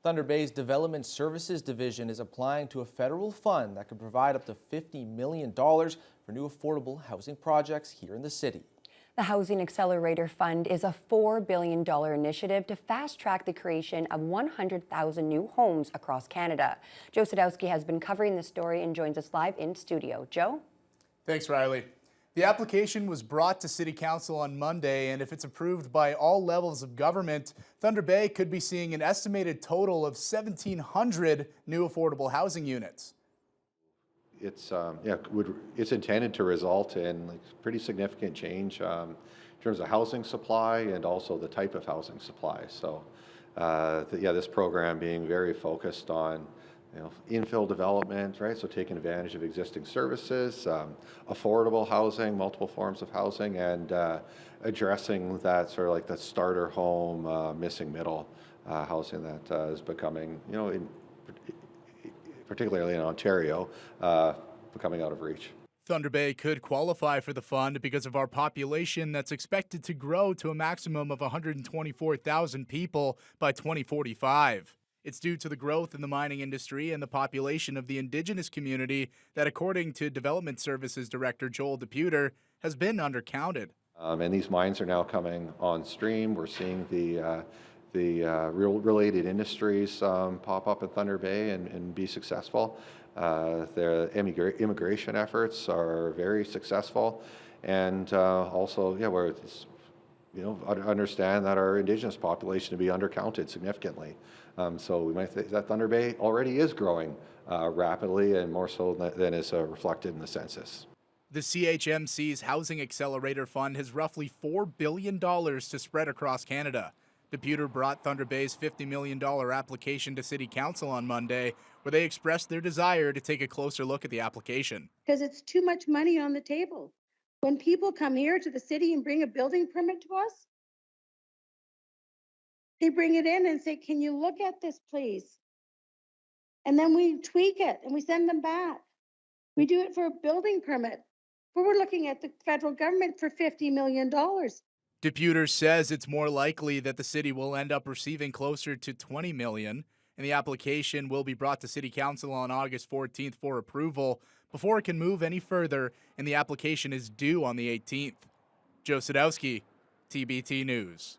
Thunder Bay's Development Services Division is applying to a federal fund that could provide up to $50 million for new affordable housing projects here in the city. The Housing Accelerator Fund is a $4 billion initiative to fast-track the creation of 100,000 new homes across Canada. Joe Sadowski has been covering this story and joins us live in studio. Joe? Thanks, Riley. The application was brought to City Council on Monday, and if it's approved by all levels of government, Thunder Bay could be seeing an estimated total of 1,700 new affordable housing units. It's intended to result in pretty significant change in terms of housing supply and also the type of housing supply. So, this program being very focused on infill development, right? So taking advantage of existing services, affordable housing, multiple forms of housing, and addressing that sort of like the starter home, missing middle housing that is becoming, particularly in Ontario, becoming out of reach. Thunder Bay could qualify for the fund because of our population that's expected to grow to a maximum of 124,000 people by 2045. It's due to the growth in the mining industry and the population of the Indigenous community that, according to Development Services Director Joel Deputer, has been undercounted. And these mines are now coming on stream. We're seeing the related industries pop up in Thunder Bay and be successful. The immigration efforts are very successful, and we're understand that our Indigenous population to be undercounted significantly. So we might think that Thunder Bay already is growing rapidly and more so than is reflected in the census. The CHMC's Housing Accelerator Fund has roughly $4 billion to spread across Canada. Deputer brought Thunder Bay's $50 million application to City Council on Monday, where they expressed their desire to take a closer look at the application. Because it's too much money on the table. When people come here to the city and bring a building permit to us, they bring it in and say, can you look at this, please? And then we tweak it and we send them back. We do it for a building permit. But we're looking at the federal government for $50 million. Deputer says it's more likely that the city will end up receiving closer to $20 million, and the application will be brought to City Council on August 14th for approval before it can move any further, and the application is due on the 18th. Joe Sadowski, TBT News.